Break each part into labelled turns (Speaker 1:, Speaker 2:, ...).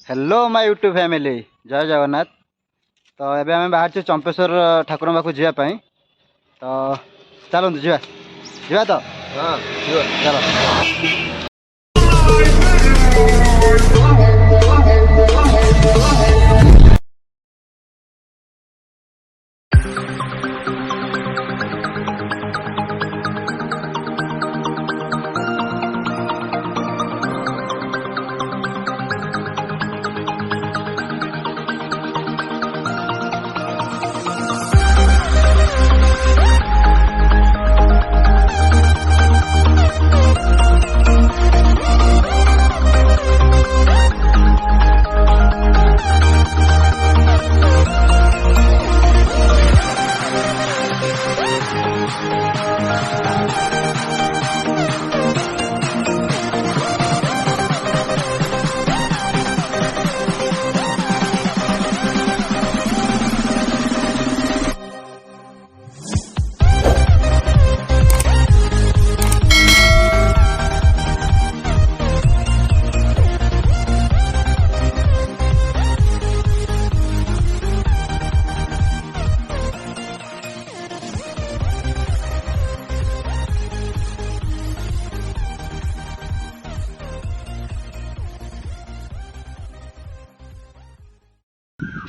Speaker 1: Hello my YouTube family जय जगन्नाथ। तो एबे आम बाहर चंपेश्वर ठाकुर पाखु जावाई तो चलते जा तो
Speaker 2: हाँ
Speaker 1: चलो।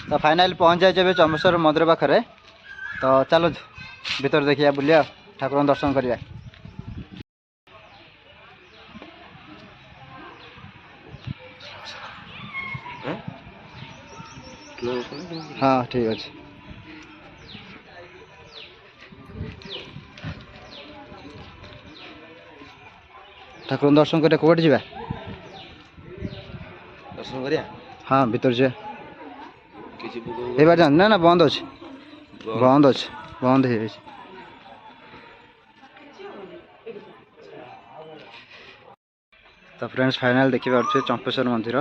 Speaker 1: तो फाइनाल पहुँच जाए चंपेश्वर मंदिर पाखे तो चलो भीतर देखिए बुलिया ठाकुर दर्शन करिया। हाँ ठीक अच्छे ठाकुर दर्शन करिया कौट जा
Speaker 2: दर्शन करिया।
Speaker 1: हाँ भीतर जा बार जान ना बंद अच्छे बंद अच्छे बंद हो तो फ्रेंड्स फाइनाल देखी पारे चंपेश्वर मंदिर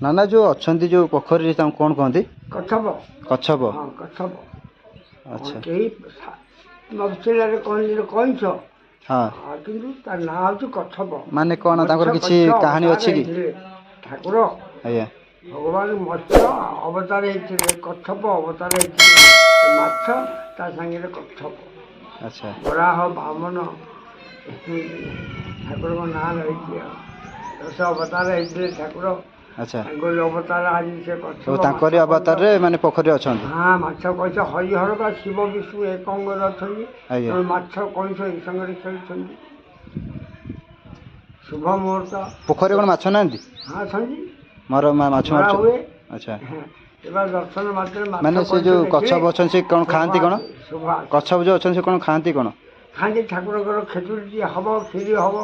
Speaker 1: नाना जो अच्छा जो पोखरी कौन कहती
Speaker 3: कच्छप
Speaker 1: कच्छप
Speaker 3: कच्छप
Speaker 1: अच्छा
Speaker 3: कईछ
Speaker 1: हाँ
Speaker 3: किंतु तार ना हूँ कच्छप
Speaker 1: माने कौन किसी कहानी अच्छी कि
Speaker 3: ठाकुर
Speaker 1: आज्ञा
Speaker 3: भगवान मत्स्य अवतार होते कच्छप अवतार होते माछ ता सागे कच्छप
Speaker 1: अच्छा
Speaker 3: बराह बामन ठाकुर को ना रही दश अवतार होते ठाकुर
Speaker 1: अच्छा
Speaker 3: अवतार आज से
Speaker 1: तो तांकरी अवतार रे माने पोखरी अच्छा
Speaker 3: हाँ माछ कईछ हरिहर का शिव विष्णु एक अंगर
Speaker 1: आज्ञा
Speaker 3: अच्छा माछ कईछ एक संगे खेल शुभ मुहूर्त
Speaker 1: पोखरी कौन माछ ना
Speaker 3: हाँ छंदी
Speaker 1: मोर माछ मार
Speaker 3: हुए
Speaker 1: अच्छा
Speaker 3: एबार दर्शन मात्र
Speaker 1: माने से जो कच्छप अच्छा से कौन खाती कौन कच्छप जो अच्छा से कौन खाती कौन
Speaker 3: खाती ठाकुर खेचुड़ी हम क्षीरी हम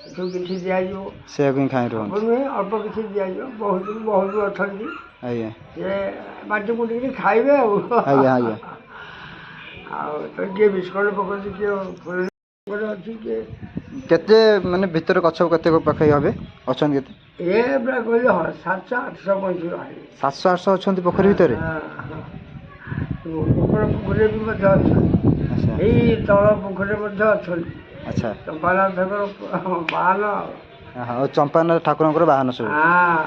Speaker 3: सब किसी दिज्व
Speaker 1: से खाई
Speaker 3: नुहे अल्प किसी दिज्व बहुत बहुत अच्छा
Speaker 1: आज्ञा
Speaker 3: से बाटी बुटिक खाइबे
Speaker 1: आज्ञा आज्ञा
Speaker 3: तो किए बिस्कुट पकड़ किए अच्छी किए
Speaker 1: केते माने भीतर कच्छप केते पाखे हबे अच्छा केते
Speaker 3: ये पूरा कहले 700-800 पंछी बाहर
Speaker 1: 700-800 अच्छा पोखरी भीतर
Speaker 3: पोखरी भी मध्य अच्छा यही तल पोखरी अच्छा
Speaker 1: अच्छा
Speaker 3: चंपानाथ बाहन
Speaker 1: हाँ चंपानाथ ठाकुर बाहन सब
Speaker 3: हाँ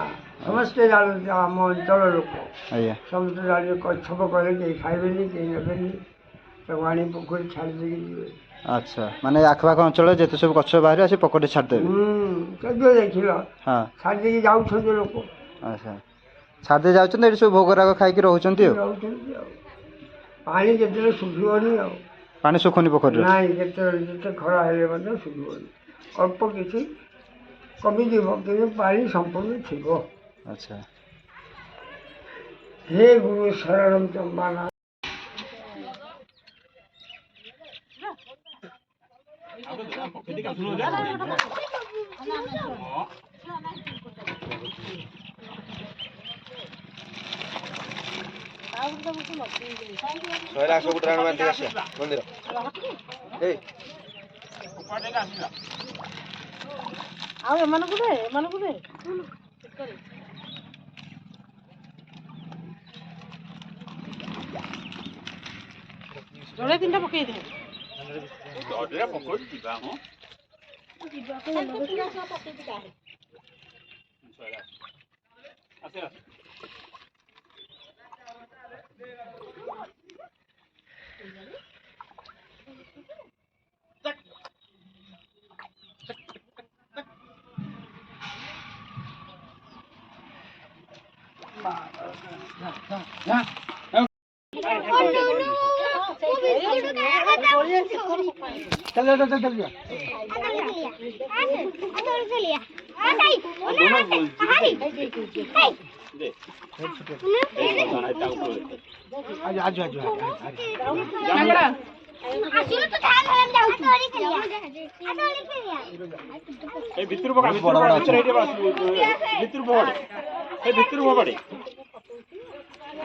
Speaker 3: समस्ते जानते आम अंचल लोक
Speaker 1: आज्ञा
Speaker 3: समस्त जान कच्छप कले कहीं खाइबेनि कहीं नेबेनि आनी पोखरी छाड़ी जी
Speaker 1: अच्छा माने आखपाख अंचल जिते सब कच्छ बाहर से पोखरी छाड़देवे
Speaker 3: केବେ ଦେଖିଲ
Speaker 1: हाँ
Speaker 3: ଛାଡ଼ି ଦେଇକି ଯାଉଛନ୍ତି ଲୋକ
Speaker 1: अच्छा छाड़दे जाऊँ ये सब भोगराग खाई रहुଛନ୍ତି
Speaker 3: ଯାଉଛନ୍ତି ଆଉ ପାଣି କେତେବେଳେ ଶୁଖିବନି ଆଉ
Speaker 1: पानी सुखुनी पोखरी
Speaker 3: ନାଇଁ କେତେବେଳେ ଯେତେ ଖରା ହେଲେ ମଧ୍ୟ ଶୁଖିବନି ଅଳ୍ପ କିଛି କମିଯିବ କିନ୍ତୁ ପାଣି ସମ୍ପୂର୍ଣ୍ଣ ଥିବ।
Speaker 1: अच्छा
Speaker 3: हे गुरु शरणम चंपानाथ
Speaker 2: ଶହେରେ ଆସ ଗୋଟେ ରାଉଣ୍ଡ ମାରି ଦେଇକି ଆସିବା ମନ୍ଦିର। ଏଇ
Speaker 4: ଆଉ ଏମାନଙ୍କୁ ଦେ ଯୋଡ଼େ ତିନିଟା ପକେଇ ଦେ
Speaker 1: चल चल चल चल आज आज आज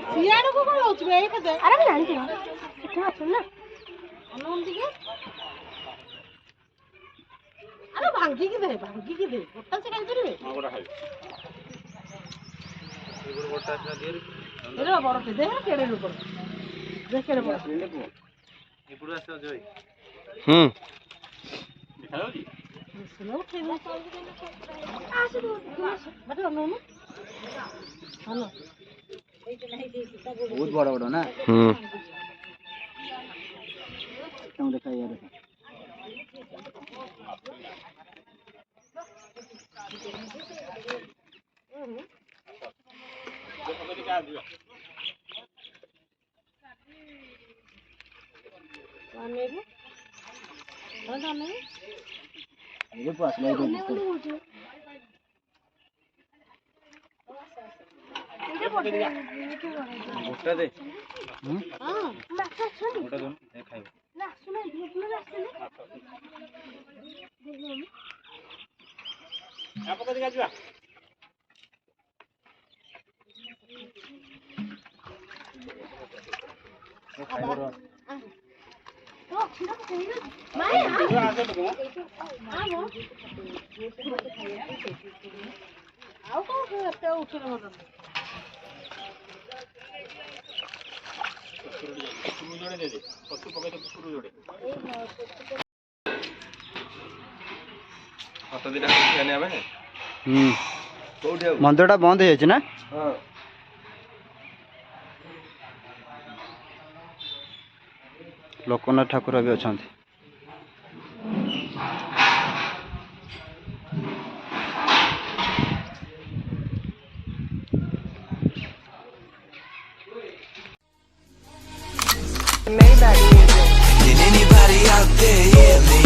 Speaker 4: ସିଆଡ଼କୁ କ'ଣ ହଉଛି ବେ ଏଇ କେତେ
Speaker 5: ଆରେ ମୁଁ ଜାଣିଛି ନା କେତେ ଅଛନ୍ତି ନା
Speaker 4: ଅନଉନ ଟିକେ ଆରେ ଭାଙ୍ଗିକି ଦେ ଗୋଟା ସେ ଖାଇପାରିବେ ଏଇଟା ବଡ଼ଟେ ଦେ କେଡ଼େ ଲୋକ ଦେ କେଡ଼େ ବଡ଼
Speaker 1: बहुत बड़ा बड़ा ना देखा यार ये पास ले दो गोटा दे
Speaker 5: ମାଛ ଅଛନ୍ତି
Speaker 1: गोटा दो ए खाइबो
Speaker 5: ନା ଆସୁନାହାନ୍ତି ଆପଣ ଆସିଲେ
Speaker 4: ଆଉ କ'ଣ ଏତେ ଉଠିଲେ ମଧ୍ୟ
Speaker 1: मंदिर टा बंद हो ना लोकनाथ ठाकुर भी अच्छा
Speaker 6: Can anybody out there hear me?